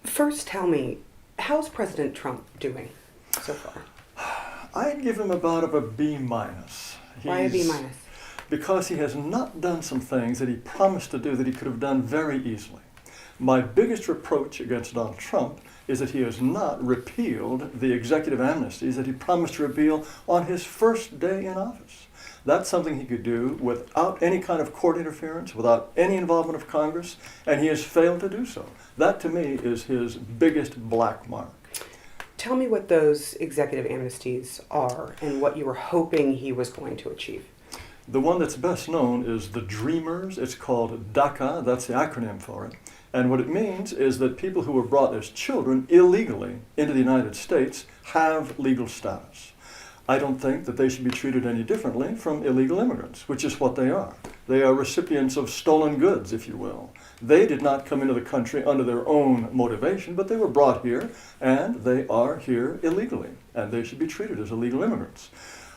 First, tell me, how's President Trump doing so far? I'd give him about of a B minus. Why a B minus? Because he has not done some things that he promised to do that he could have done very easily. My biggest reproach against Donald Trump is that he has not repealed the executive amnesties that he promised to repeal on his first day in office. That's something he could do without any kind of court interference, without any involvement of Congress, and he has failed to do so. That, to me, is his biggest black mark. Tell me what those executive amnesties are and what you were hoping he was going to achieve. The one that's best known is the Dreamers. It's called DACA. That's the acronym for it. And what it means is that people who were brought as children illegally into the United States have legal status. I don't think that they should be treated any differently from illegal immigrants, which is what they are. They are recipients of stolen goods, if you will. They did not come into the country under their own motivation, but they were brought here, and they are here illegally, and they should be treated as illegal immigrants.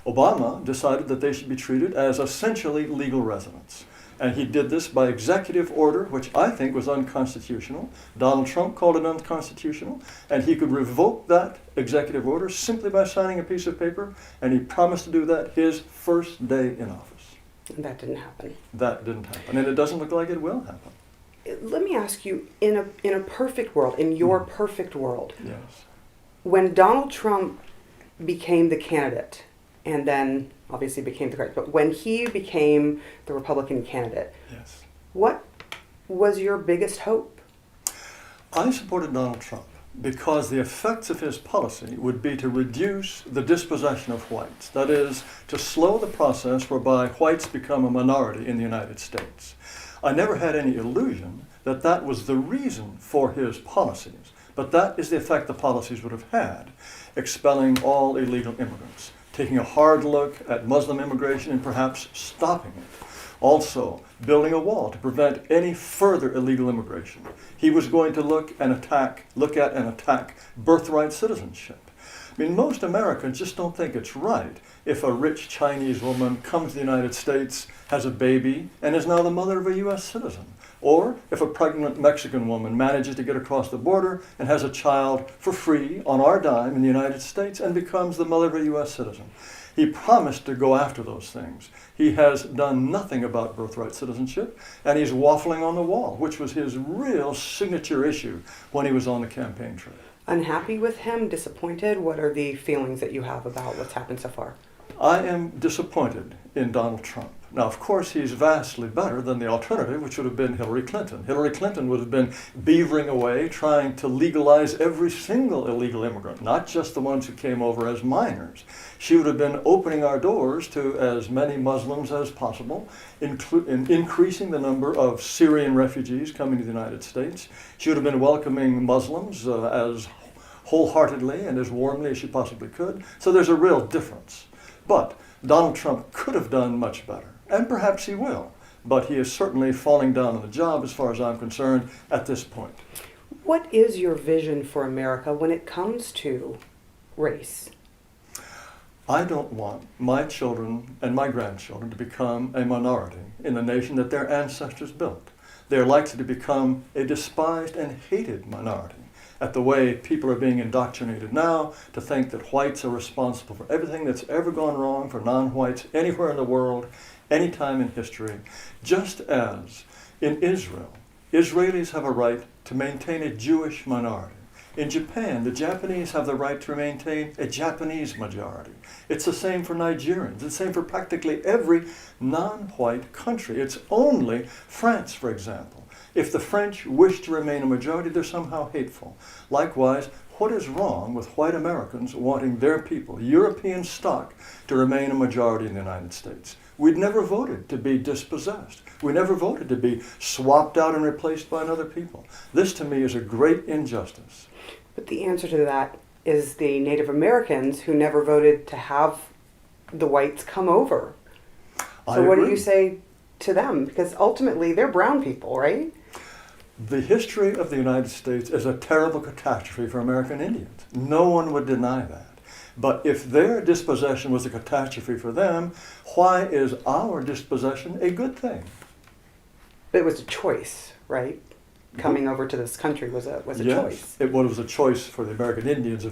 Obama decided that they should be treated as essentially legal residents. And he did this by executive order, which I think was unconstitutional. Donald Trump called it unconstitutional, and he could revoke that executive order simply by signing a piece of paper, and he promised to do that his first day in office. And that didn't happen. That didn't happen, and it doesn't look like it will happen. Let me ask you, in a perfect world, in your perfect world, Yes. when Donald Trump became the candidate, and then obviously became the president, but when he became the Republican candidate, Yes. what was your biggest hope? I supported Donald Trump because the effects of his policy would be to reduce the dispossession of whites. That is, to slow the process whereby whites become a minority in the United States. I never had any illusion that that was the reason for his policies, but that is the effect the policies would have had, expelling all illegal immigrants, taking a hard look at Muslim immigration and perhaps stopping it. Also, building a wall to prevent any further illegal immigration. He was going to look at and attack birthright citizenship. I mean, most Americans just don't think it's right if a rich Chinese woman comes to the United States, has a baby, and is now the mother of a U.S. citizen. Or if a pregnant Mexican woman manages to get across the border and has a child for free on our dime in the United States and becomes the mother of a U.S. citizen. He promised to go after those things. He has done nothing about birthright citizenship, and he's waffling on the wall, which was his real signature issue when he was on the campaign trail. Unhappy with him? Disappointed? What are the feelings that you have about what's happened so far? I am disappointed in Donald Trump. Now, of course, he's vastly better than the alternative, which would have been Hillary Clinton. Hillary Clinton would have been beavering away, trying to legalize every single illegal immigrant, not just the ones who came over as minors. She would have been opening our doors to as many Muslims as possible, increasing the number of Syrian refugees coming to the United States. She would have been welcoming Muslims as wholeheartedly and as warmly as she possibly could. So there's a real difference. But Donald Trump could have done much better, and perhaps he will, but he is certainly falling down on the job as far as I'm concerned at this point. What is your vision for America when it comes to race? I don't want my children and my grandchildren to become a minority in the nation that their ancestors built. They're likely to become a despised and hated minority. At the way people are being indoctrinated now to think that whites are responsible for everything that's ever gone wrong for non-whites anywhere in the world, any time in history. Just as in Israel, Israelis have a right to maintain a Jewish minority. In Japan, the Japanese have the right to maintain a Japanese majority. It's the same for Nigerians. It's the same for practically every non-white country. It's only France, for example. If the French wish to remain a majority, they're somehow hateful. Likewise, what is wrong with white Americans wanting their people, European stock, to remain a majority in the United States? We'd never voted to be dispossessed. We never voted to be swapped out and replaced by another people. This, to me, is a great injustice. But the answer to that is the Native Americans who never voted to have the whites come over. So what do you say to them? Because ultimately, they're brown people, right? The history of the United States is a terrible catastrophe for American Indians. No one would deny that. But if their dispossession was a catastrophe for them, why is our dispossession a good thing? But it was a choice, right? coming over to this country was a Yes, choice. it was a choice for the American Indians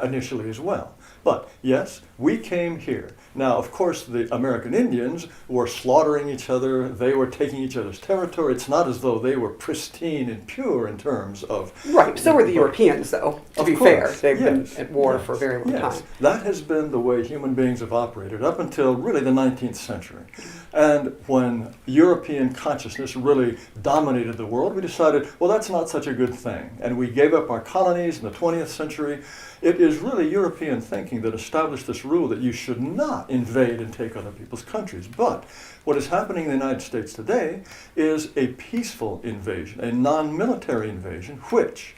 initially as well. But yes, we came here. Now, of course, the American Indians were slaughtering each other. They were taking each other's territory. It's not as though they were pristine and pure in terms of... Right, so were the Europeans, though, to be fair. They've been at war for a very long time. That has been the way human beings have operated up until really the 19th century. And when European consciousness really dominated the world, we decided, well, that's not such a good thing. And we gave up our colonies in the 20th century. It is really European thinking that established this rule that you should not invade and take other people's countries. But what is happening in the United States today is a peaceful invasion, a non-military invasion, which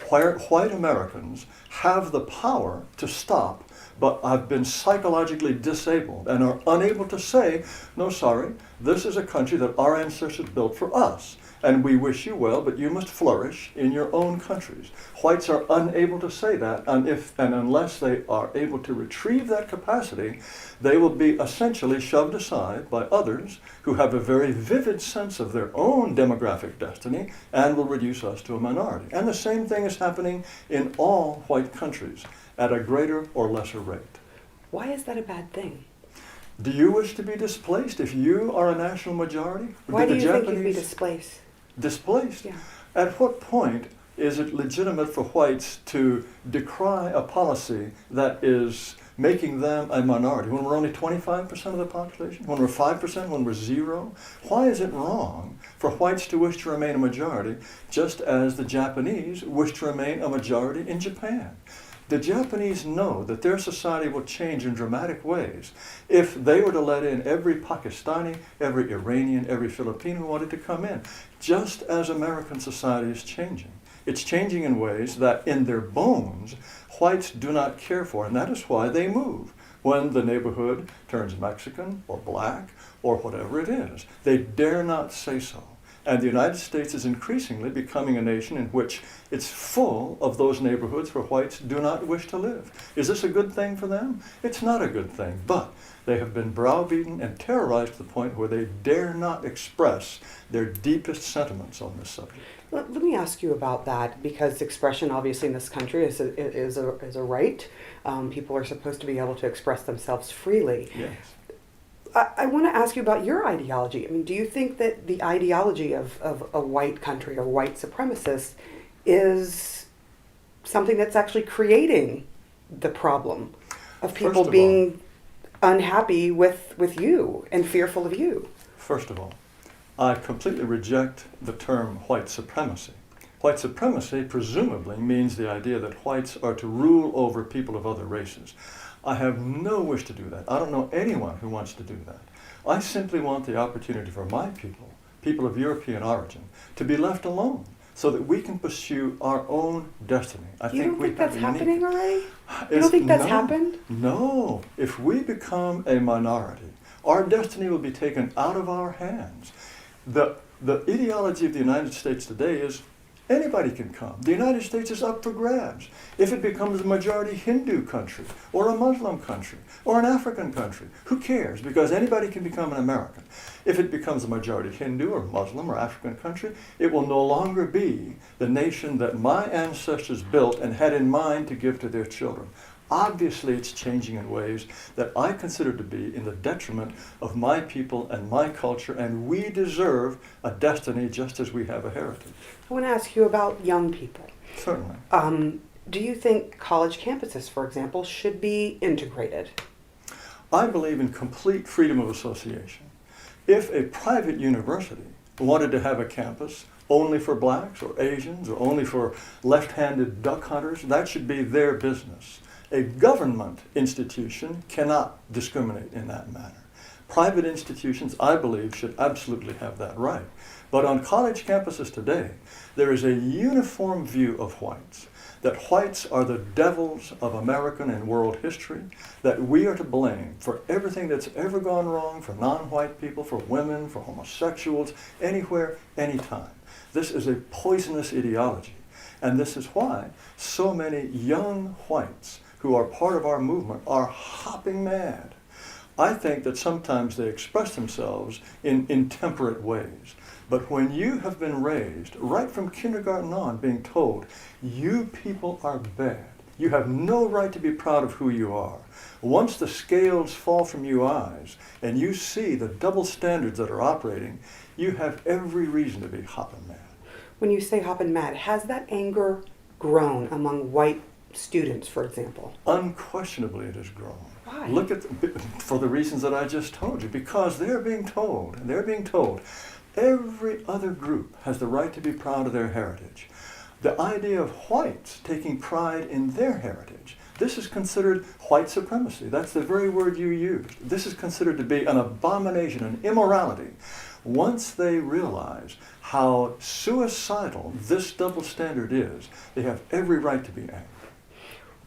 white Americans have the power to stop, but have been psychologically disabled and are unable to say, no, sorry, this is a country that our ancestors built for us, and we wish you well, but you must flourish in your own countries. Whites are unable to say that, and unless they are able to retrieve that capacity, they will be essentially shoved aside by others who have a very vivid sense of their own demographic destiny and will reduce us to a minority. And the same thing is happening in all white countries at a greater or lesser rate. Why is that a bad thing? Do you wish to be displaced if you are a national majority? Why do you think you'd be displaced? Displaced? Yeah. At what point is it legitimate for whites to decry a policy that is making them a minority when we're only 25% of the population, when we're 5%, when we're 0? Why is it wrong for whites to wish to remain a majority just as the Japanese wish to remain a majority in Japan? The Japanese know that their society will change in dramatic ways if they were to let in every Pakistani, every Iranian, every Filipino who wanted to come in, just as American society is changing. It's changing in ways that in their bones, whites do not care for, and that is why they move. When the neighborhood turns Mexican or black or whatever it is, they dare not say so. And the United States is increasingly becoming a nation in which it's full of those neighborhoods where whites do not wish to live. Is this a good thing for them? It's not a good thing, but they have been browbeaten and terrorized to the point where they dare not express their deepest sentiments on this subject. Let me ask you about that, because expression obviously in this country is a right. People are supposed to be able to express themselves freely. Yes. I want to ask you about your ideology. I mean, do you think that the ideology of a white country or white supremacists is something that's actually creating the problem of people being unhappy with you and fearful of you? First of all, I completely reject the term white supremacy. White supremacy presumably means the idea that whites are to rule over people of other races. I have no wish to do that. I don't know anyone who wants to do that. I simply want the opportunity for my people of European origin, to be left alone so that we can pursue our own destiny. You don't think that's happening already? You don't think that's happened? No. If we become a minority, our destiny will be taken out of our hands. The ideology of the United States today is anybody can come. The United States is up for grabs. If it becomes a majority Hindu country, or a Muslim country, or an African country, who cares? Because anybody can become an American. If it becomes a majority Hindu, or Muslim, or African country, it will no longer be the nation that my ancestors built and had in mind to give to their children. Obviously, it's changing in ways that I consider to be in the detriment of my people and my culture, and we deserve a destiny just as we have a heritage. I want to ask you about young people. Certainly. Do you think college campuses, for example, should be integrated? I believe in complete freedom of association. If a private university wanted to have a campus only for blacks or Asians or only for left-handed duck hunters, that should be their business. A government institution cannot discriminate in that manner. Private institutions, I believe, should absolutely have that right. But on college campuses today, there is a uniform view of whites, that whites are the devils of American and world history, that we are to blame for everything that's ever gone wrong for non-white people, for women, for homosexuals, anywhere, anytime. This is a poisonous ideology. And this is why so many young whites who are part of our movement are hopping mad. I think that sometimes they express themselves in intemperate ways. But when you have been raised, right from kindergarten on, being told, you people are bad, you have no right to be proud of who you are. Once the scales fall from your eyes and you see the double standards that are operating, you have every reason to be hopping mad. When you say hopping mad, has that anger grown among white students, for example? Unquestionably it has grown. Why? Look at for the reasons that I just told you, because they're being told every other group has the right to be proud of their heritage. The idea of whites taking pride in their heritage, this is considered white supremacy. That's the very word you used. This is considered to be an abomination, an immorality. Once they realize how suicidal this double standard is, they have every right to be angry.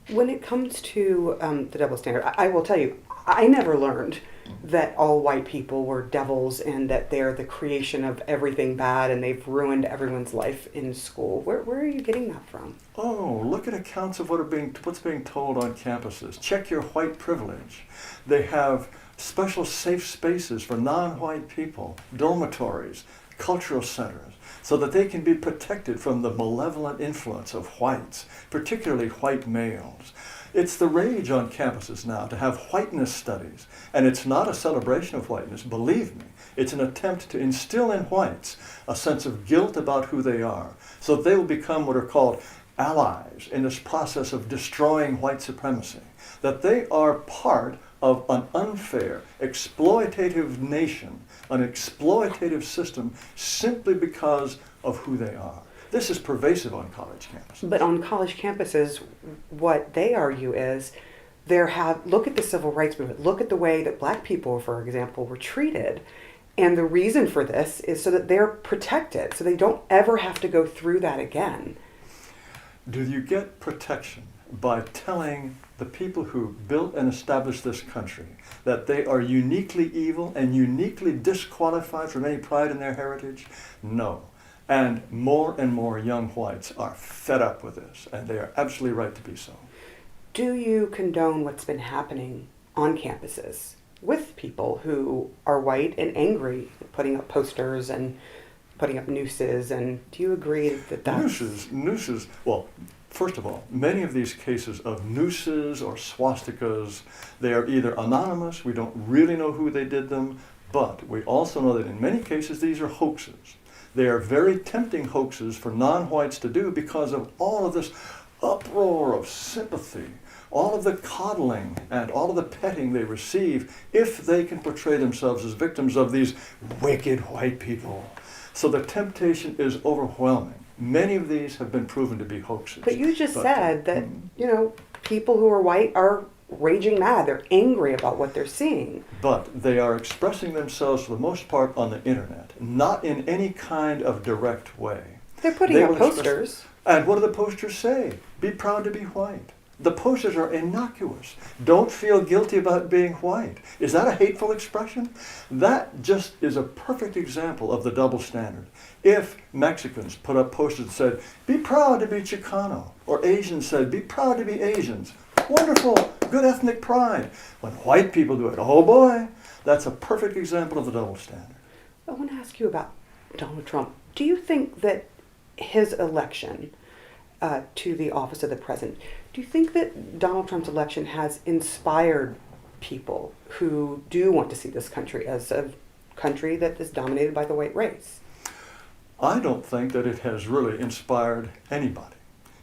When it comes to the double standard, I will tell you, I never learned that all white people were devils and that they're the creation of everything bad and they've ruined everyone's life in school. Where are you getting that from? Oh, look at accounts of what's being told on campuses. Check your white privilege. They have special safe spaces for non-white people, dormitories, cultural centers, so that they can be protected from the malevolent influence of whites, particularly white males. It's the rage on campuses now to have whiteness studies, and it's not a celebration of whiteness, believe me. It's an attempt to instill in whites a sense of guilt about who they are, so that they will become what are called allies in this process of destroying white supremacy, that they are part of an unfair, exploitative nation, an exploitative system, simply because of who they are. This is pervasive on college campuses. But on college campuses, what they argue is look at the civil rights movement, look at the way that black people, for example, were treated. And the reason for this is so that they're protected, so they don't ever have to go through that again. Do you get protection by telling the people who built and established this country that they are uniquely evil and uniquely disqualified from any pride in their heritage? No. And more young whites are fed up with this, and they are absolutely right to be so. Do you condone what's been happening on campuses with people who are white and angry, putting up posters and putting up nooses, and do you agree that that's... Nooses, well, first of all, many of these cases of nooses or swastikas, they are either anonymous, we don't really know who they did them, but we also know that in many cases these are hoaxes. They are very tempting hoaxes for non-whites to do because of all of this uproar of sympathy, all of the coddling and all of the petting they receive if they can portray themselves as victims of these wicked white people. So the temptation is overwhelming. Many of these have been proven to be hoaxes. But you just said that, people who are white are raging mad. They're angry about what they're seeing. But they are expressing themselves for the most part on the internet, not in any kind of direct way. They're putting up posters. And what do the posters say? Be proud to be white. The posters are innocuous. Don't feel guilty about being white. Is that a hateful expression? That just is a perfect example of the double standard. If Mexicans put up posters that said, be proud to be Chicano, or Asians said, be proud to be Asians, wonderful, good ethnic pride. When white people do it, oh boy, that's a perfect example of the double standard. I want to ask you about Donald Trump. Do you think that his election to the office of the president, do you think that Donald Trump's election has inspired people who do want to see this country as a country that is dominated by the white race? I don't think that it has really inspired anybody.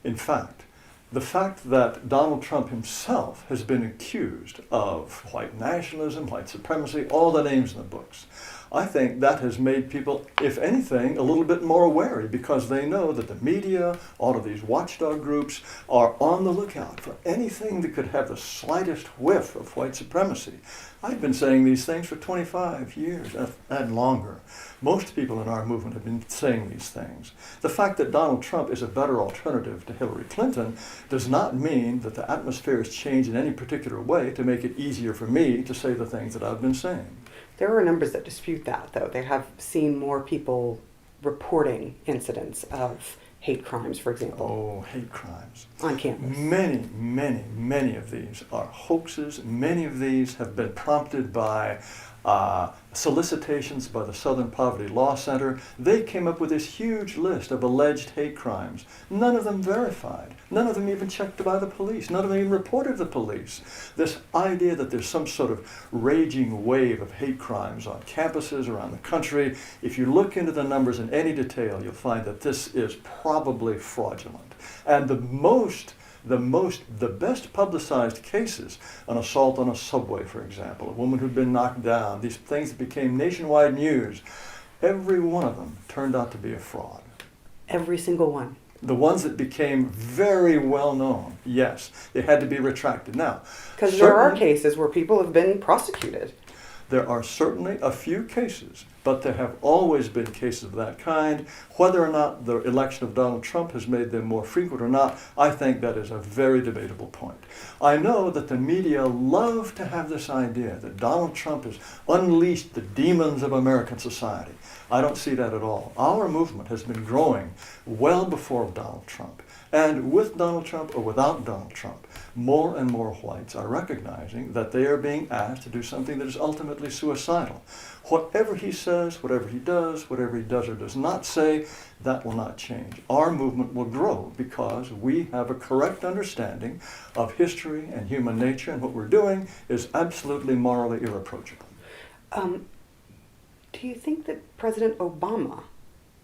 In fact, the fact that Donald Trump himself has been accused of white nationalism, white supremacy, all the names in the books, I think that has made people, if anything, a little bit more wary because they know that the media, all of these watchdog groups are on the lookout for anything that could have the slightest whiff of white supremacy. I've been saying these things for 25 years and longer. Most people in our movement have been saying these things. The fact that Donald Trump is a better alternative to Hillary Clinton does not mean that the atmosphere has changed in any particular way to make it easier for me to say the things that I've been saying. There are numbers that dispute that, though. They have seen more people reporting incidents of hate crimes, for example. Oh, hate crimes. On campus. Many of these are hoaxes. Many of these have been prompted by solicitations by the Southern Poverty Law Center. They came up with this huge list of alleged hate crimes. None of them verified. None of them even checked by the police. None of them even reported to the police. This idea that there's some sort of raging wave of hate crimes on campuses around the country, if you look into the numbers in any detail, you'll find that this is probably fraudulent. And the best publicized cases, an assault on a subway, for example, a woman who'd been knocked down, these things that became nationwide news, every one of them turned out to be a fraud. Every single one. The ones that became very well known, yes, they had to be retracted. Now, because there are cases where people have been prosecuted. There are certainly a few cases, but there have always been cases of that kind. Whether or not the election of Donald Trump has made them more frequent or not, I think that is a very debatable point. I know that the media love to have this idea that Donald Trump has unleashed the demons of American society. I don't see that at all. Our movement has been growing well before Donald Trump. And with Donald Trump or without Donald Trump, more and more whites are recognizing that they are being asked to do something that is ultimately suicidal. Whatever he says, whatever he does or does not say, that will not change. Our movement will grow because we have a correct understanding of history and human nature, and what we're doing is absolutely morally irreproachable. Do you think that President Obama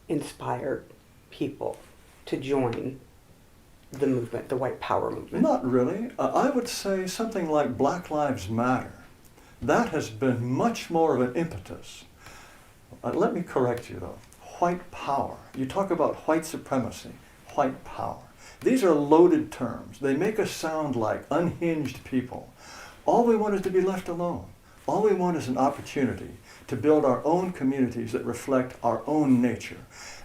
inspired people to join the movement, the white power movement? Not really. I would say something like Black Lives Matter. That has been much more of an impetus. Let me correct you though. White power. You talk about white supremacy, white power. These are loaded terms. They make us sound like unhinged people. All we want is to be left alone. All we want is an opportunity to build our own communities that reflect our own nature.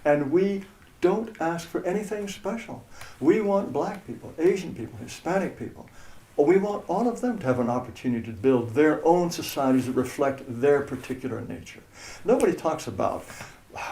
And we don't ask for anything special. We want black people, Asian people, Hispanic people. We want all of them to have an opportunity to build their own societies that reflect their particular nature. Nobody talks about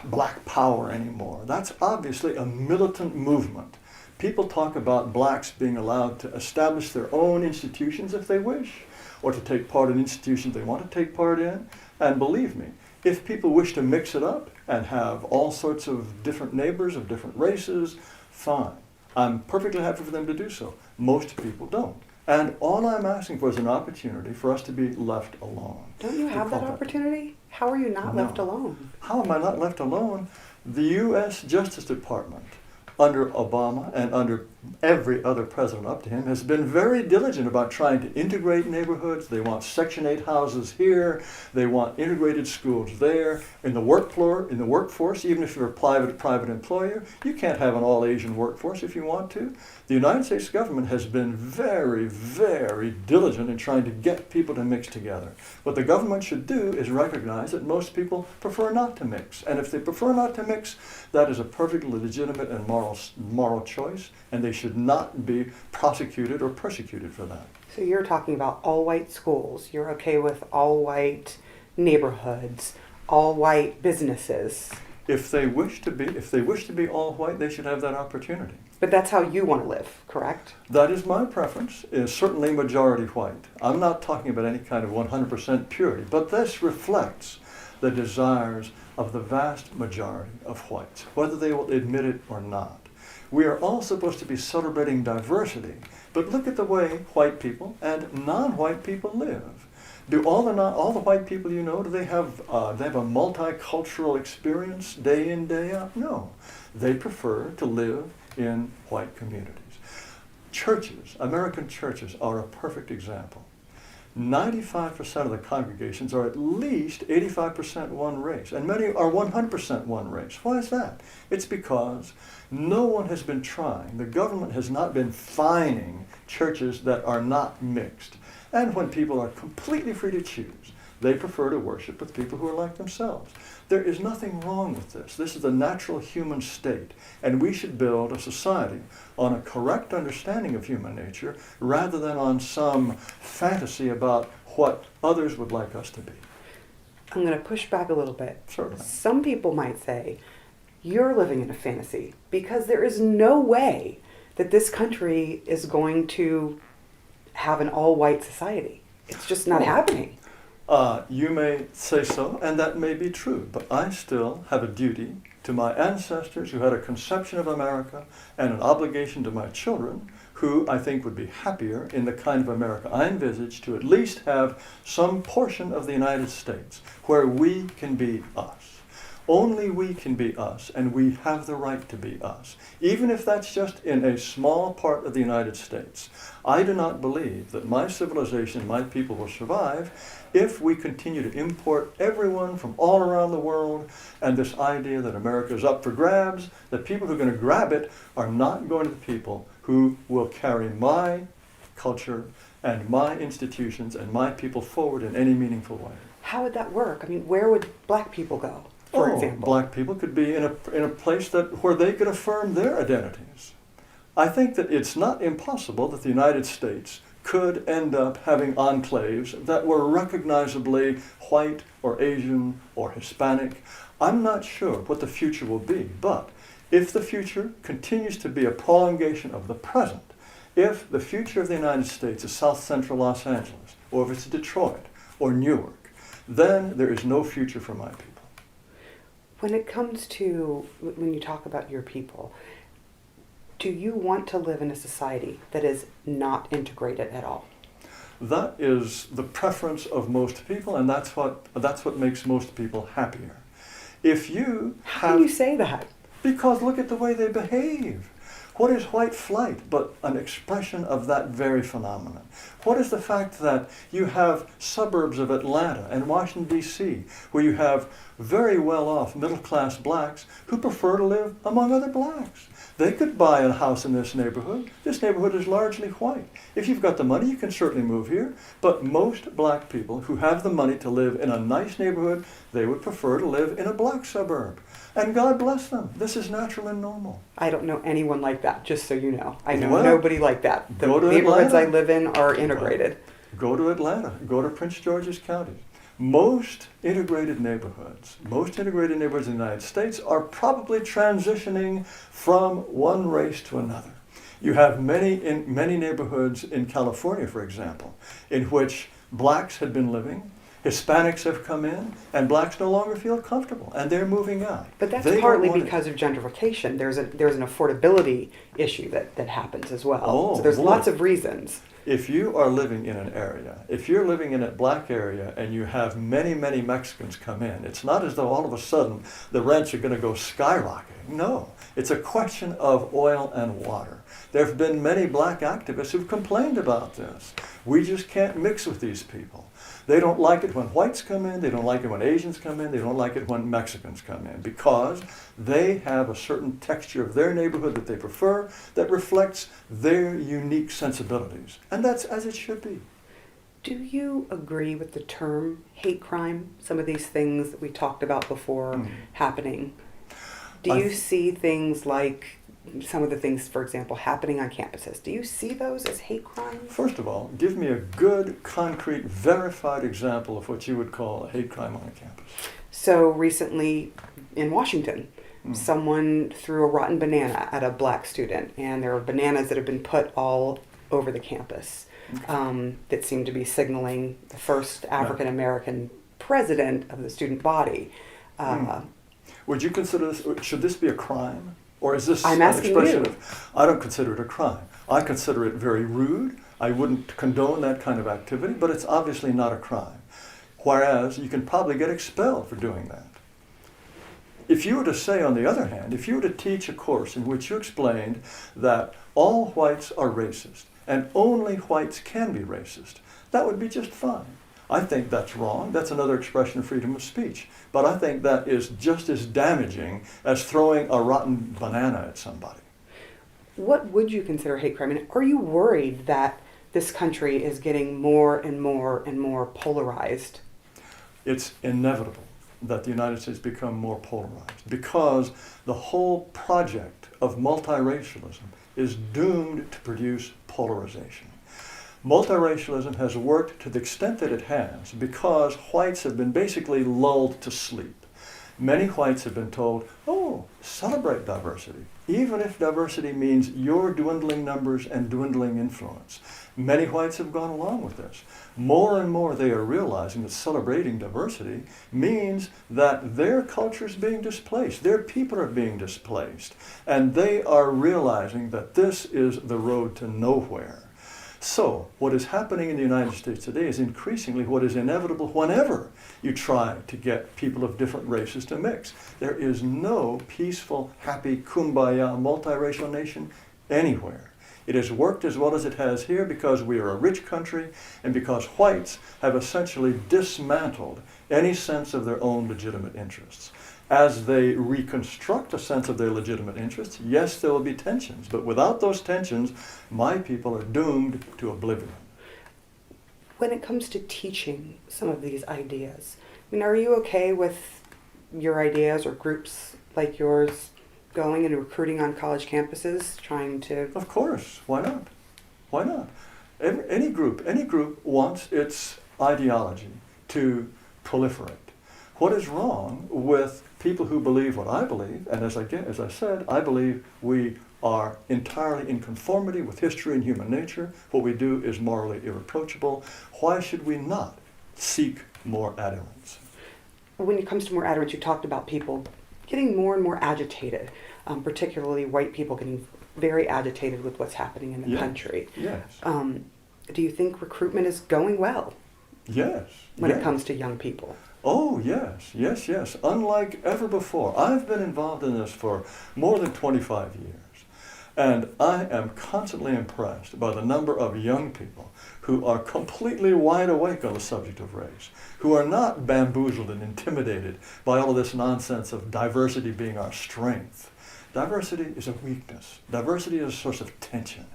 black power anymore. That's obviously a militant movement. People talk about blacks being allowed to establish their own institutions if they wish, or to take part in institutions they want to take part in. And believe me, if people wish to mix it up and have all sorts of different neighbors of different races, fine. I'm perfectly happy for them to do so. Most people don't. And all I'm asking for is an opportunity for us to be left alone. Don't you have that opportunity? How are you not left alone? How am I not left alone? The U.S. Justice Department, under Obama and under every other president up to him, has been very diligent about trying to integrate neighborhoods. They want Section 8 houses here. They want integrated schools there. In the workforce, even if you're a private employer, you can't have an all-Asian workforce if you want to. The United States government has been very, very diligent in trying to get people to mix together. What the government should do is recognize that most people prefer not to mix. And if they prefer not to mix, that is a perfectly legitimate and moral choice, and they should not be prosecuted or persecuted for that. So you're talking about all-white schools. You're okay with all-white neighborhoods, all-white businesses. If they wish to be all white, they should have that opportunity. But that's how you want to live, correct? That is my preference, is certainly majority white. I'm not talking about any kind of 100% purity, but this reflects the desires of the vast majority of whites, whether they will admit it or not. We are all supposed to be celebrating diversity, but look at the way white people and non-white people live. Do all the white people you know, do they have a multicultural experience day in, day out? No. They prefer to live in white communities. Churches, American churches, are a perfect example. 95% of the congregations are at least 85% one race, and many are 100% one race. Why is that? It's because no one has been trying. The government has not been fining churches that are not mixed. And when people are completely free to choose, they prefer to worship with people who are like themselves. There is nothing wrong with this. This is the natural human state, and we should build a society on a correct understanding of human nature rather than on some fantasy about what others would like us to be. I'm going to push back a little bit. Certainly. Some people might say, you're living in a fantasy because there is no way that this country is going to have an all-white society. It's just not happening. You may say so, and that may be true, but I still have a duty to my ancestors who had a conception of America and an obligation to my children who I think would be happier in the kind of America I envisage, to at least have some portion of the United States where we can be us. Only we can be us, and we have the right to be us, even if that's just in a small part of the United States. I do not believe that my civilization, my people will survive if we continue to import everyone from all around the world, and this idea that America is up for grabs, that people who are going to grab it are not going to the people who will carry my culture and my institutions and my people forward in any meaningful way. How would that work? I mean, where would black people go, for example? Black people could be in a place where they could affirm their identities. I think that it's not impossible that the United States could end up having enclaves that were recognizably white or Asian or Hispanic. I'm not sure what the future will be, but if the future continues to be a prolongation of the present, if the future of the United States is South Central Los Angeles, or if it's Detroit or Newark, then there is no future for my people. When it comes to, when you talk about your people, do you want to live in a society that is not integrated at all? That is the preference of most people, and that's what makes most people happier. If you How can you say that? Because look at the way they behave. What is white flight but an expression of that very phenomenon? What is the fact that you have suburbs of Atlanta and Washington, D.C., where you have very well-off middle-class blacks who prefer to live among other blacks? They could buy a house in this neighborhood. This neighborhood is largely white. If you've got the money, you can certainly move here. But most black people who have the money to live in a nice neighborhood, they would prefer to live in a black suburb. And God bless them. This is natural and normal. I don't know anyone like that, just so you know. I know Well, nobody like that. The go to neighborhoods Atlanta. I live in are integrated. Go to Atlanta. Go to Prince George's County. Most integrated neighborhoods in the United States are probably transitioning from one race to another. You have many neighborhoods in California, for example, in which blacks had been living, Hispanics have come in, and blacks no longer feel comfortable, and they're moving out. But that's partly because of gentrification. There's an affordability issue that happens as well. So there's lots of reasons. If you are living in an area, if you're living in a black area and you have many, many Mexicans come in, it's not as though all of a sudden the rents are going to go skyrocketing. No, it's a question of oil and water. There have been many black activists who've complained about this. We just can't mix with these people. They don't like it when whites come in, they don't like it when Asians come in, they don't like it when Mexicans come in, because they have a certain texture of their neighborhood that they prefer that reflects their unique sensibilities. And that's as it should be. Do you agree with the term hate crime? Some of these things that we talked about before happening. Do you see things like some of the things, for example, happening on campuses? Do you see those as hate crimes? First of all, give me a good, concrete, verified example of what you would call a hate crime on a campus. So recently in Washington, someone threw a rotten banana at a black student, and there are bananas that have been put all over the campus that seem to be signaling the first African-American president of the student body. Would you consider this, should this be a crime? Or is this I'm asking an expression you. I don't consider it a crime. I consider it very rude. I wouldn't condone that kind of activity, but it's obviously not a crime. Whereas you can probably get expelled for doing that. If you were to say, on the other hand, if you were to teach a course in which you explained that all whites are racist and only whites can be racist, that would be just fine. I think that's wrong. That's another expression of freedom of speech. But I think that is just as damaging as throwing a rotten banana at somebody. What would you consider hate crime? And are you worried that this country is getting more and more and more polarized? It's inevitable that the United States become more polarized because the whole project of multiracialism is doomed to produce polarization. Multiracialism has worked to the extent that it has because whites have been basically lulled to sleep. Many whites have been told, oh, celebrate diversity, even if diversity means your dwindling numbers and dwindling influence. Many whites have gone along with this. More and more they are realizing that celebrating diversity means that their culture is being displaced, their people are being displaced, and they are realizing that this is the road to nowhere. So, what is happening in the United States today is increasingly what is inevitable whenever you try to get people of different races to mix. There is no peaceful, happy, kumbaya, multiracial nation anywhere. It has worked as well as it has here because we are a rich country and because whites have essentially dismantled any sense of their own legitimate interests. As they reconstruct a sense of their legitimate interests, yes, there will be tensions, but without those tensions, my people are doomed to oblivion. When it comes to teaching some of these ideas, I mean, are you okay with your ideas or groups like yours going and recruiting on college campuses, trying to... Of course, why not? Why not? Any group wants its ideology to proliferate. What is wrong with people who believe what I believe, and as I said, I believe we are entirely in conformity with history and human nature. What we do is morally irreproachable. Why should we not seek more adherents? When it comes to more adherents, you talked about people getting more and more agitated, particularly white people getting very agitated with what's happening in the country. Yes. Do you think recruitment is going well? Yes. When it comes to young people? Oh, yes, yes, yes. Unlike ever before. I've been involved in this for more than 25 years. And I am constantly impressed by the number of young people who are completely wide awake on the subject of race, who are not bamboozled and intimidated by all of this nonsense of diversity being our strength. Diversity is a weakness. Diversity is a source of tension.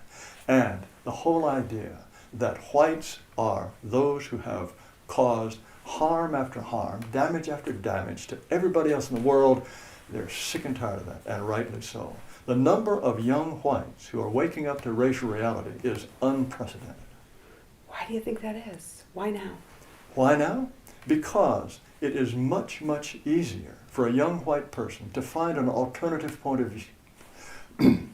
And the whole idea that whites are those who have caused harm after harm, damage after damage to everybody else in the world, they're sick and tired of that, and rightly so. The number of young whites who are waking up to racial reality is unprecedented. Why do you think that is? Why now? Why now? Because it is much, much easier for a young white person to find an alternative point of view.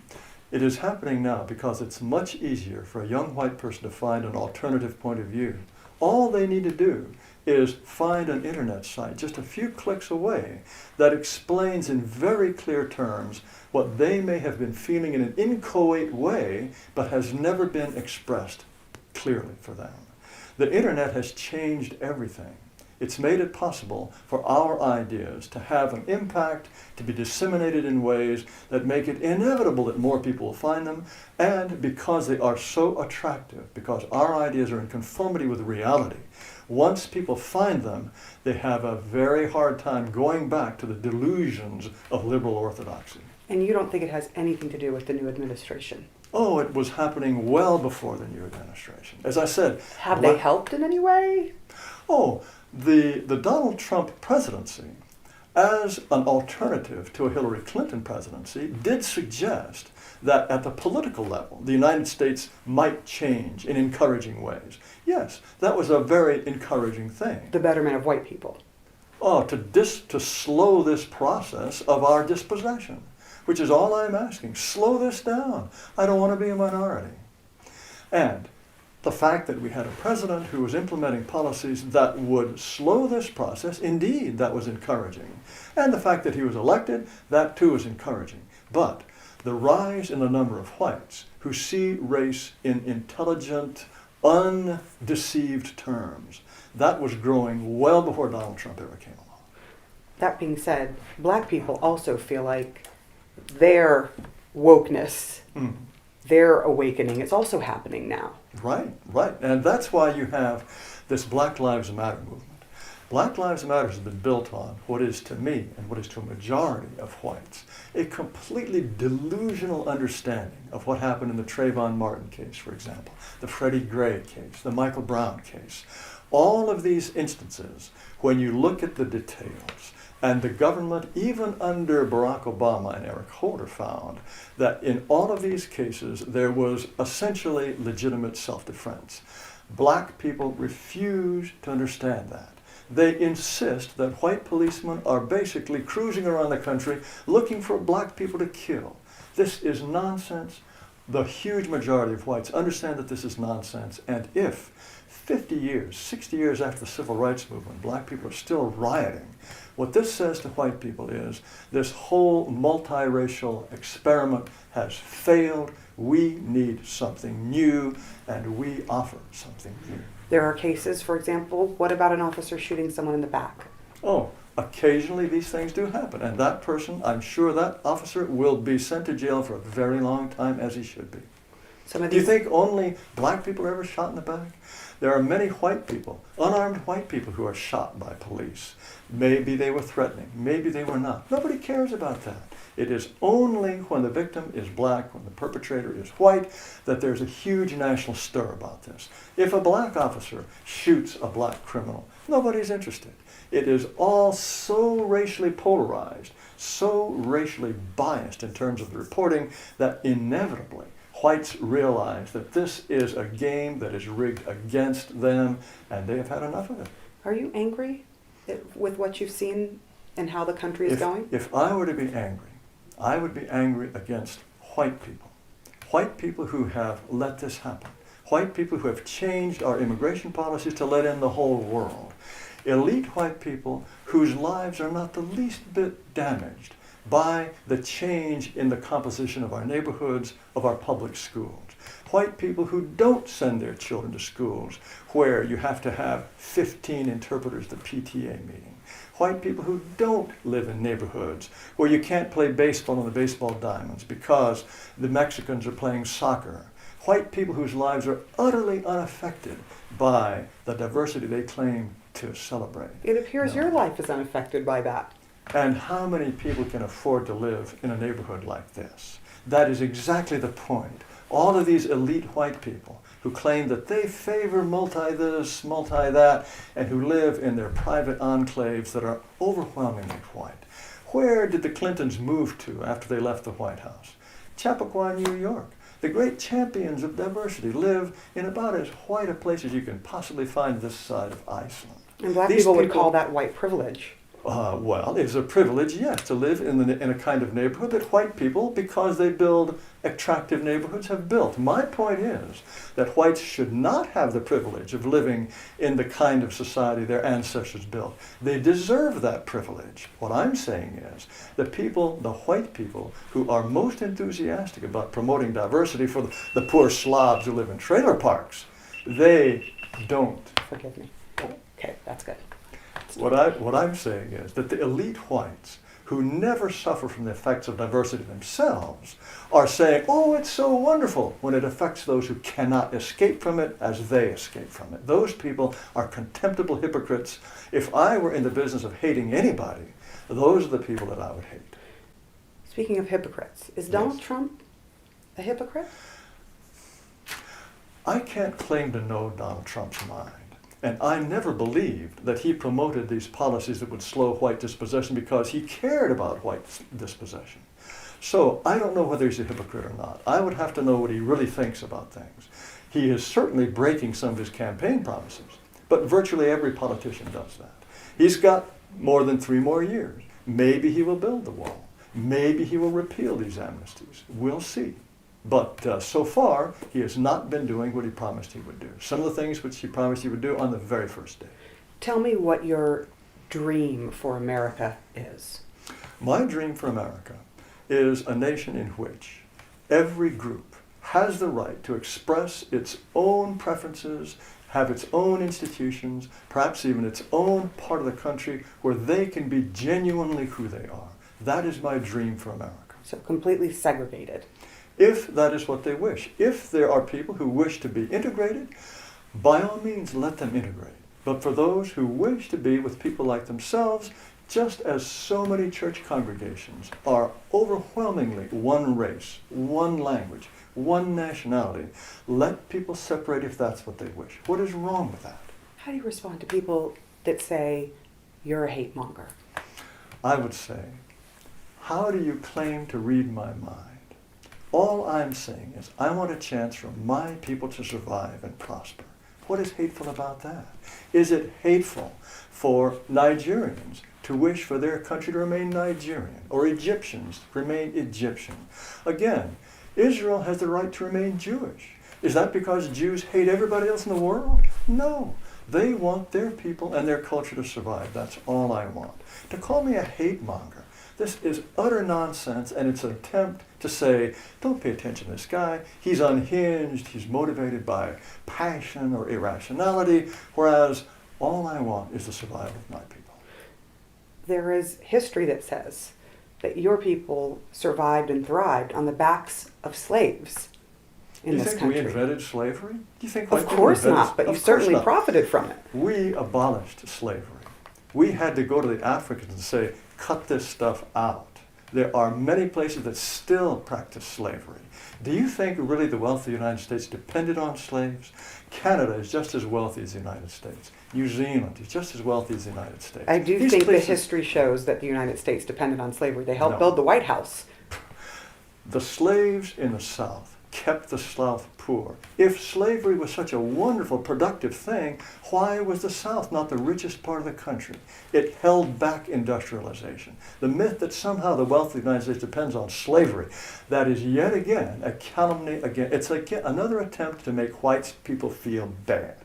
It is happening now because it's much easier for a young white person to find an alternative point of view. All they need to do is find an internet site just a few clicks away that explains in very clear terms what they may have been feeling in an inchoate way but has never been expressed clearly for them. The internet has changed everything. It's made it possible for our ideas to have an impact, to be disseminated in ways that make it inevitable that more people will find them, and because they are so attractive, because our ideas are in conformity with reality, once people find them, they have a very hard time going back to the delusions of liberal orthodoxy. And you don't think it has anything to do with the new administration? Oh, it was happening well before the new administration. As I said... Have they helped in any way? Oh, the Donald Trump presidency, as an alternative to a Hillary Clinton presidency, did suggest that at the political level, the United States might change in encouraging ways. Yes, that was a very encouraging thing. The betterment of white people. Oh, to slow this process of our dispossession, which is all I'm asking. Slow this down. I don't want to be a minority. And the fact that we had a president who was implementing policies that would slow this process, indeed, that was encouraging. And the fact that he was elected, that too was encouraging. But the rise in the number of whites who see race in intelligent, undeceived terms, that was growing well before Donald Trump ever came along. That being said, black people also feel like their wokeness, their awakening, is also happening now. Right, right. And that's why you have this Black Lives Matter movement. Black Lives Matter has been built on what is to me, and what is to a majority of whites, a completely delusional understanding of what happened in the Trayvon Martin case, for example, the Freddie Gray case, the Michael Brown case. All of these instances, when you look at the details, and the government, even under Barack Obama and Eric Holder, found that in all of these cases, there was essentially legitimate self-defense. Black people refuse to understand that. They insist that white policemen are basically cruising around the country looking for black people to kill. This is nonsense. The huge majority of whites understand that this is nonsense, and if 50 years, 60 years after the civil rights movement, black people are still rioting, what this says to white people is this whole multiracial experiment has failed. We need something new, and we offer something new. There are cases, for example, what about an officer shooting someone in the back? Oh, occasionally these things do happen, and that person, I'm sure that officer will be sent to jail for a very long time, as he should be. Do you think only black people are ever shot in the back? There are many white people, unarmed white people, who are shot by police. Maybe they were threatening, maybe they were not. Nobody cares about that. It is only when the victim is black, when the perpetrator is white, that there's a huge national stir about this. If a black officer shoots a black criminal, nobody's interested. It is all so racially polarized, so racially biased in terms of the reporting, that inevitably whites realize that this is a game that is rigged against them, and they have had enough of it. Are you angry with what you've seen and how the country is going? If I were to be angry, I would be angry against white people. White people who have let this happen. White people who have changed our immigration policies to let in the whole world. Elite white people whose lives are not the least bit damaged by the change in the composition of our neighborhoods, of our public schools. White people who don't send their children to schools where you have to have 15 interpreters at the PTA meeting. White people who don't live in neighborhoods where you can't play baseball on the baseball diamonds because the Mexicans are playing soccer. White people whose lives are utterly unaffected by the diversity they claim to celebrate. It appears your life is unaffected by that. And how many people can afford to live in a neighborhood like this? That is exactly the point. All of these elite white people who claim that they favor multi-this, multi-that, and who live in their private enclaves that are overwhelmingly white. Where did the Clintons move to after they left the White House? Chappaqua, New York. The great champions of diversity live in about as white a place as you can possibly find this side of Iceland. And black people would call that white privilege. Well, it's a privilege, yes, to live in a kind of neighborhood that white people, because they build attractive neighborhoods, have built. My point is that whites should not have the privilege of living in the kind of society their ancestors built. They deserve that privilege. What I'm saying is the people, the white people, who are most enthusiastic about promoting diversity for the poor slobs who live in trailer parks, they don't. Forgive me. Okay, that's good. What I'm saying is that the elite whites, who never suffer from the effects of diversity themselves, are saying, oh, it's so wonderful, when it affects those who cannot escape from it as they escape from it. Those people are contemptible hypocrites. If I were in the business of hating anybody, those are the people that I would hate. Speaking of hypocrites, is Donald Trump a hypocrite? I can't claim to know Donald Trump's mind. And I never believed that he promoted these policies that would slow white dispossession because he cared about white dispossession. So I don't know whether he's a hypocrite or not. I would have to know what he really thinks about things. He is certainly breaking some of his campaign promises, but virtually every politician does that. He's got more than 3 more years. Maybe he will build the wall. Maybe he will repeal these amnesties. We'll see. But so far, he has not been doing what he promised he would do. Some of the things which he promised he would do on the very first day. Tell me what your dream for America is. My dream for America is a nation in which every group has the right to express its own preferences, have its own institutions, perhaps even its own part of the country where they can be genuinely who they are. That is my dream for America. So completely segregated. If that is what they wish. If there are people who wish to be integrated, by all means let them integrate. But for those who wish to be with people like themselves, just as so many church congregations are overwhelmingly one race, one language, one nationality, let people separate if that's what they wish. What is wrong with that? How do you respond to people that say you're a hate monger? I would say, how do you claim to read my mind? All I'm saying is I want a chance for my people to survive and prosper. What is hateful about that? Is it hateful for Nigerians to wish for their country to remain Nigerian, or Egyptians to remain Egyptian? Again, Israel has the right to remain Jewish. Is that because Jews hate everybody else in the world? No. They want their people and their culture to survive. That's all I want. To call me a hate monger, this is utter nonsense, and it's an attempt to say, don't pay attention to this guy. He's unhinged. He's motivated by passion or irrationality, whereas all I want is the survival of my people. There is history that says that your people survived and thrived on the backs of slaves in this country. Do you think we invented slavery? Do you think of course not, but you certainly profited from it. We abolished slavery. We had to go to the Africans and say, cut this stuff out. There are many places that still practice slavery. Do you think really the wealth of the United States depended on slaves? Canada is just as wealthy as the United States. New Zealand is just as wealthy as the United States. I do think the history shows that the United States depended on slavery. They helped build the White House. The slaves in the South kept the South poor. If slavery was such a wonderful, productive thing, why was the South not the richest part of the country? It held back industrialization. The myth that somehow the wealth of the United States depends on slavery, that is yet again a calumny. Again, it's again another attempt to make white people feel bad.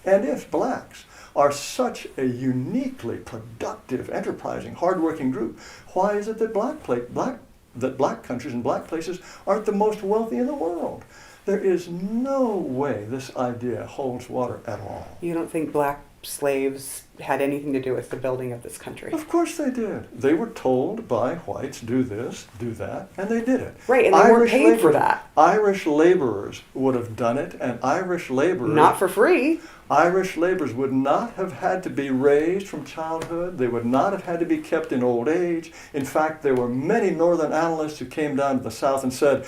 And if blacks are such a uniquely productive, enterprising, hardworking group, why is it that black countries and black places aren't the most wealthy in the world? There is no way this idea holds water at all. You don't think black slaves had anything to do with the building of this country? Of course they did. They were told by whites, do this, do that, and they did it. Right, and they weren't paid for that. Irish laborers would have done it, and Irish laborers... Not for free. Irish laborers would not have had to be raised from childhood. They would not have had to be kept in old age. In fact, there were many northern analysts who came down to the South and said,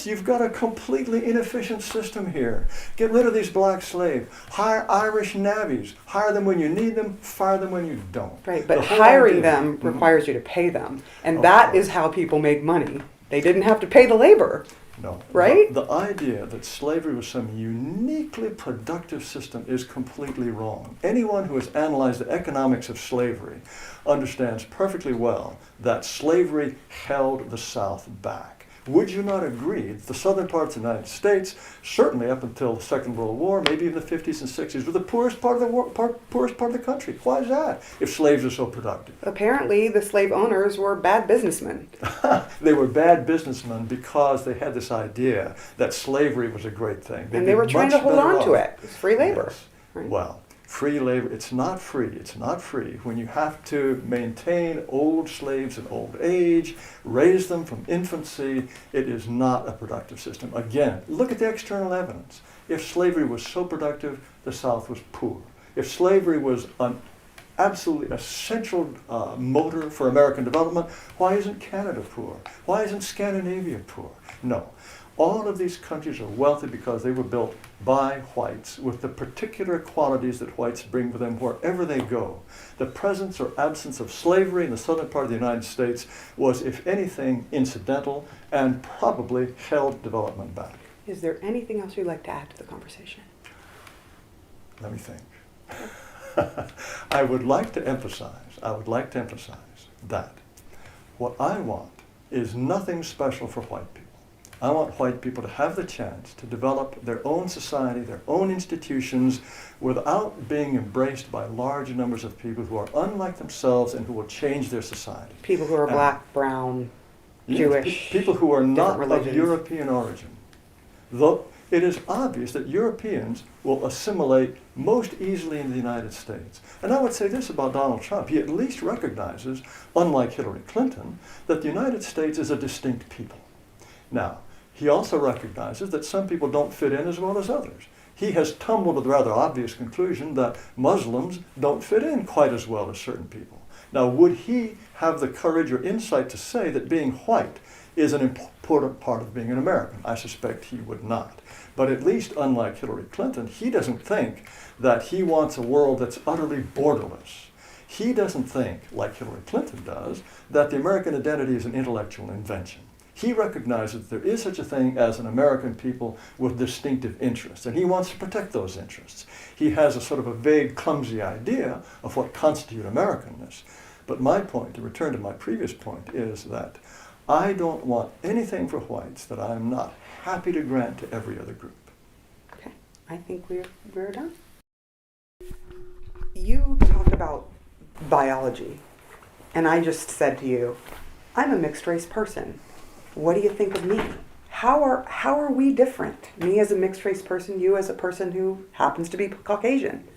you've got a completely inefficient system here. Get rid of these black slaves. Hire Irish navvies. Hire them when you need them, fire them when you don't. Right, but hiring them requires you to pay them. And that is how people made money. They didn't have to pay the labor. No. Right? The idea that slavery was some uniquely productive system is completely wrong. Anyone who has analyzed the economics of slavery understands perfectly well that slavery held the South back. Would you not agree that the southern parts of the United States, certainly up until the Second World War, maybe even the 50s and 60s, were the poorest part of the country? Why is that, if slaves are so productive? Apparently, the slave owners were bad businessmen. They were bad businessmen because they had this idea that slavery was a great thing. And they were trying to hold on to it. It's free labor. Yes. Right? Well, free labor, it's not free. It's not free when you have to maintain old slaves in old age, raise them from infancy. It is not a productive system. Again, look at the external evidence. If slavery was so productive, the South was poor. If slavery was an absolutely essential motor for American development, why isn't Canada poor? Why isn't Scandinavia poor? No. All of these countries are wealthy because they were built by whites with the particular qualities that whites bring with them wherever they go. The presence or absence of slavery in the southern part of the United States was, if anything, incidental and probably held development back. Is there anything else you'd like to add to the conversation? Let me think. I would like to emphasize that what I want is nothing special for white people. I want white people to have the chance to develop their own society, their own institutions, without being embraced by large numbers of people who are unlike themselves and who will change their society. People who are black, brown, Jewish, people who are not religions. of European origin. Though it is obvious that Europeans will assimilate most easily in the United States. And I would say this about Donald Trump. He at least recognizes, unlike Hillary Clinton, that the United States is a distinct people. Now, he also recognizes that some people don't fit in as well as others. He has tumbled to the rather obvious conclusion that Muslims don't fit in quite as well as certain people. Now, would he have the courage or insight to say that being white is an important part of being an American? I suspect he would not. But at least, unlike Hillary Clinton, he doesn't think that he wants a world that's utterly borderless. He doesn't think, like Hillary Clinton does, that the American identity is an intellectual invention. He recognizes that there is such a thing as an American people with distinctive interests, and he wants to protect those interests. He has a sort of a vague, clumsy idea of what constitutes Americanness. But my point, to return to my previous point, is that I don't want anything for whites that I'm not happy to grant to every other group. Okay, I think we're done. You talked about biology, and I just said to you, I'm a mixed race person. What do you think of me? How are we different? Me as a mixed race person, you as a person who happens to be Caucasian.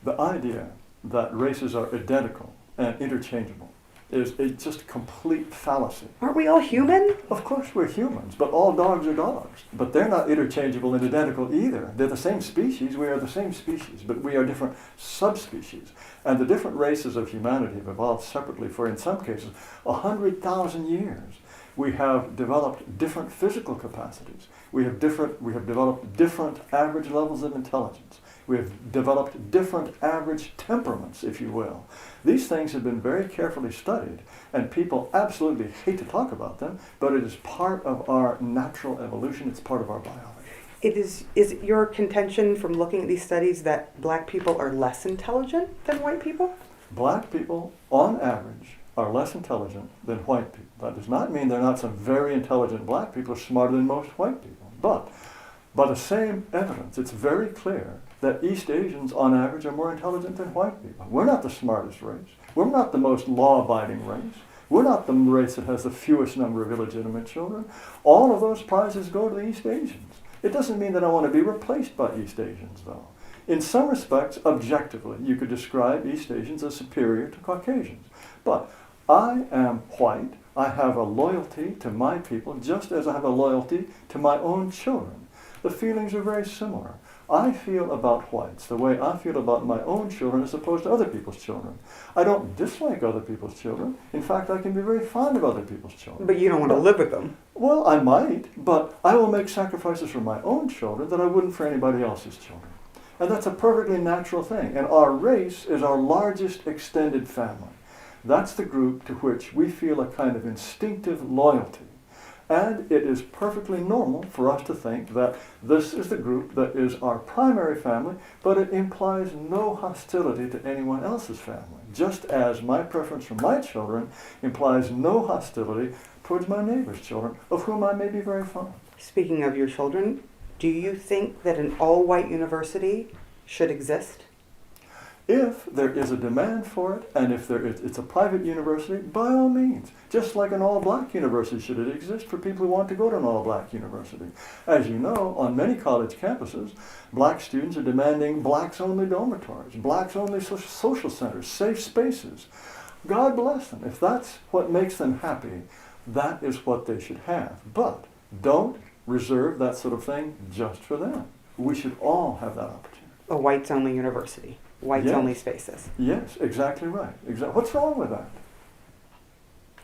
The idea that races are identical and interchangeable is just a complete fallacy. Aren't we all human? Of course we're humans, but all dogs are dogs. But they're not interchangeable and identical either. They're the same species, we are the same species, but we are different subspecies. And the different races of humanity have evolved separately for, in some cases, 100,000 years. We have developed different physical capacities. We have developed different average levels of intelligence. We have developed different average temperaments, if you will. These things have been very carefully studied, and people absolutely hate to talk about them, but it is part of our natural evolution, it's part of our biology. Is it your contention from looking at these studies that black people are less intelligent than white people? Black people, on average, are less intelligent than white people. That does not mean there are not some very intelligent black people who are smarter than most white people. But by the same evidence, it's very clear that East Asians, on average, are more intelligent than white people. We're not the smartest race. We're not the most law-abiding race. We're not the race that has the fewest number of illegitimate children. All of those prizes go to the East Asians. It doesn't mean that I want to be replaced by East Asians, though. In some respects, objectively, you could describe East Asians as superior to Caucasians. But I am white. I have a loyalty to my people, just as I have a loyalty to my own children. The feelings are very similar. I feel about whites the way I feel about my own children as opposed to other people's children. I don't dislike other people's children. In fact, I can be very fond of other people's children. But you don't want to live with them. Well, I might, but I will make sacrifices for my own children that I wouldn't for anybody else's children. And that's a perfectly natural thing. And our race is our largest extended family. That's the group to which we feel a kind of instinctive loyalty. And it is perfectly normal for us to think that this is the group that is our primary family, but it implies no hostility to anyone else's family, just as my preference for my children implies no hostility towards my neighbor's children, of whom I may be very fond. Speaking of your children, do you think that an all-white university should exist? If there is a demand for it, and if it's a private university, by all means. Just like an all-black university should it exist for people who want to go to an all-black university. As you know, on many college campuses, black students are demanding blacks-only dormitories, blacks-only social centers, safe spaces. God bless them. If that's what makes them happy, that is what they should have. But don't reserve that sort of thing just for them. We should all have that opportunity. A whites-only university. Whites-only spaces. Yes, exactly right. What's wrong with that?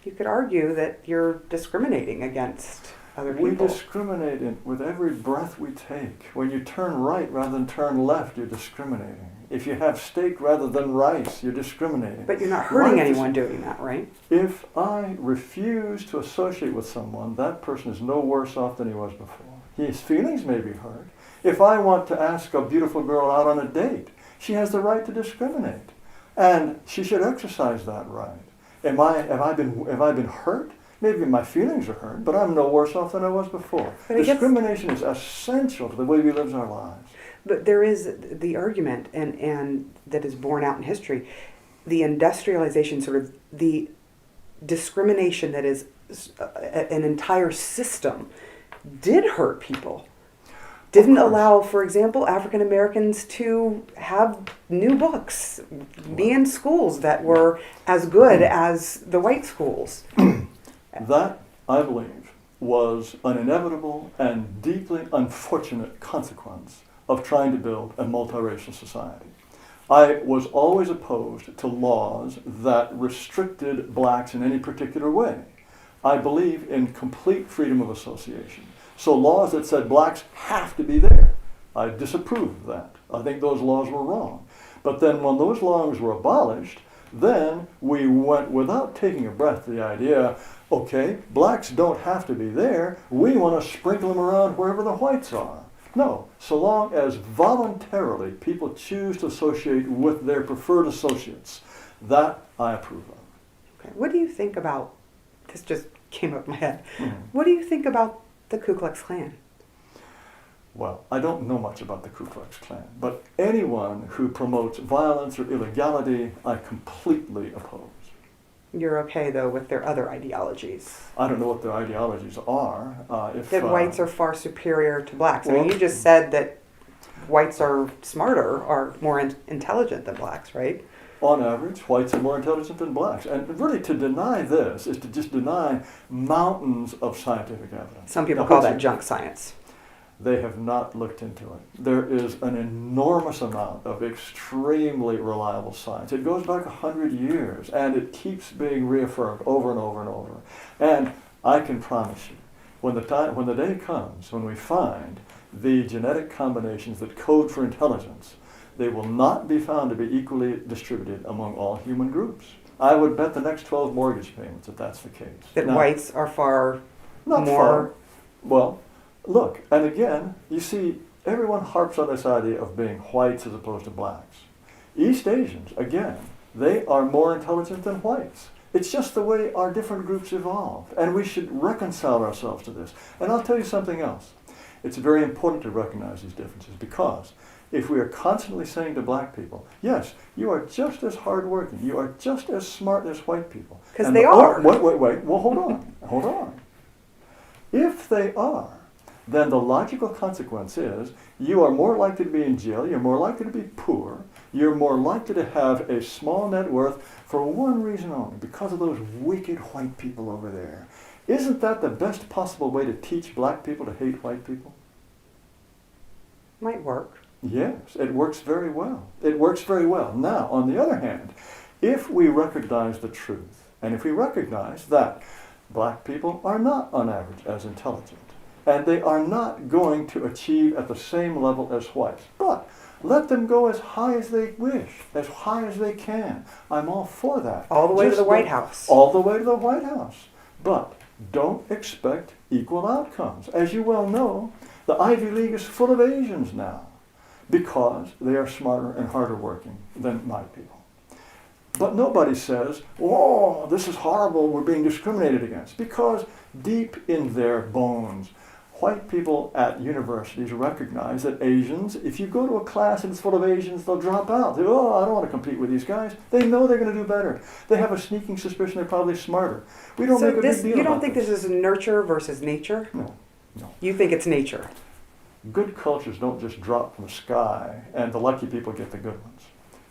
You could argue that you're discriminating against other people. We discriminate with every breath we take. When you turn right rather than turn left, you're discriminating. If you have steak rather than rice, you're discriminating. But you're not hurting anyone doing that, right? If I refuse to associate with someone, that person is no worse off than he was before. His feelings may be hurt. If I want to ask a beautiful girl out on a date, she has the right to discriminate, and she should exercise that right. Have I been hurt? Maybe my feelings are hurt, but I'm no worse off than I was before. Discrimination is essential to the way we live our lives. But there is the argument, and that is borne out in history, the industrialization, sort of the discrimination that is an entire system, did hurt people. Didn't allow, for example, African Americans to have new books, be in schools that were as good as the white schools. That, I believe, was an inevitable and deeply unfortunate consequence of trying to build a multiracial society. I was always opposed to laws that restricted blacks in any particular way. I believe in complete freedom of association. So laws that said blacks have to be there, I disapproved of that. I think those laws were wrong. But then when those laws were abolished, then we went without taking a breath to the idea, okay, blacks don't have to be there. We want to sprinkle them around wherever the whites are. No, so long as voluntarily people choose to associate with their preferred associates, that I approve of. Okay. What do you think about, this just came up in my head, Mhm. what do you think about the Ku Klux Klan? Well, I don't know much about the Ku Klux Klan, but anyone who promotes violence or illegality, I completely oppose. You're okay, though, with their other ideologies? I don't know what their ideologies are. That whites are far superior to blacks. I Well, mean, you just said that whites are smarter, are more intelligent than blacks, right? On average, whites are more intelligent than blacks. And really, to deny this is to just deny mountains of scientific evidence. Some people Now, call what's that it? junk science. They have not looked into it. There is an enormous amount of extremely reliable science. It goes back 100 years, and it keeps being reaffirmed over and over and over. And I can promise you, when the day comes when we find the genetic combinations that code for intelligence, they will not be found to be equally distributed among all human groups. I would bet the next 12 mortgage payments that that's the case. That Now, whites are far not more... far. Well, look, and again, you see, everyone harps on this idea of being whites as opposed to blacks. East Asians, again, they are more intelligent than whites. It's just the way our different groups evolved, and we should reconcile ourselves to this. And I'll tell you something else. It's very important to recognize these differences, because if we are constantly saying to black people, yes, you are just as hardworking, you are just as smart as white people. Because they are. Wait, well, hold on. If they are, then the logical consequence is you are more likely to be in jail, you're more likely to be poor, you're more likely to have a small net worth for one reason only, because of those wicked white people over there. Isn't that the best possible way to teach black people to hate white people? Might work. Yes, it works very well. It works very well. Now, on the other hand, if we recognize the truth, and if we recognize that black people are not on average as intelligent, and they are not going to achieve at the same level as whites, but let them go as high as they wish, as high as they can. I'm all for that. All the way to Just the White House. All the way to the White House. But don't expect equal outcomes. As you well know, the Ivy League is full of Asians now, because they are smarter and harder working than my people. But nobody says, oh, this is horrible, we're being discriminated against. Because deep in their bones, white people at universities recognize that Asians, if you go to a class and it's full of Asians, they'll drop out. They go, oh, I don't want to compete with these guys. They know they're going to do better. They have a sneaking suspicion they're probably smarter. We don't make a big deal You don't about think this is nurture versus nature? No. You think it's nature? Good cultures don't just drop from the sky, and the lucky people get the good ones.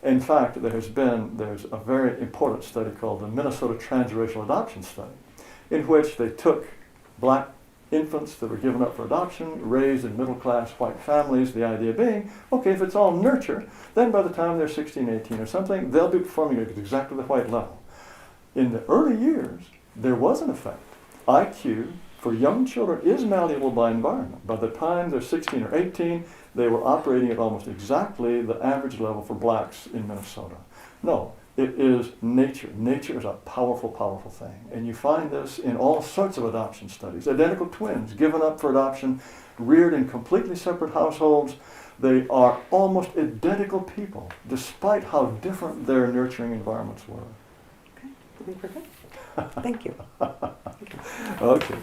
In fact, there's a very important study called the Minnesota Transracial Adoption Study, in which they took black infants that were given up for adoption, raised in middle-class white families, the idea being, okay, if it's all nurture, then by the time they're 16, 18 or something, they'll be performing at exactly the white level. In the early years, there was an effect. IQ for young children is malleable by environment. By the time they're 16 or 18, they were operating at almost exactly the average level for blacks in Minnesota. No, it is nature. Nature is a powerful, powerful thing. And you find this in all sorts of adoption studies. Identical twins given up for adoption, reared in completely separate households. They are almost identical people, despite how different their nurturing environments were. Okay, I think we're good. Thank you. Okay.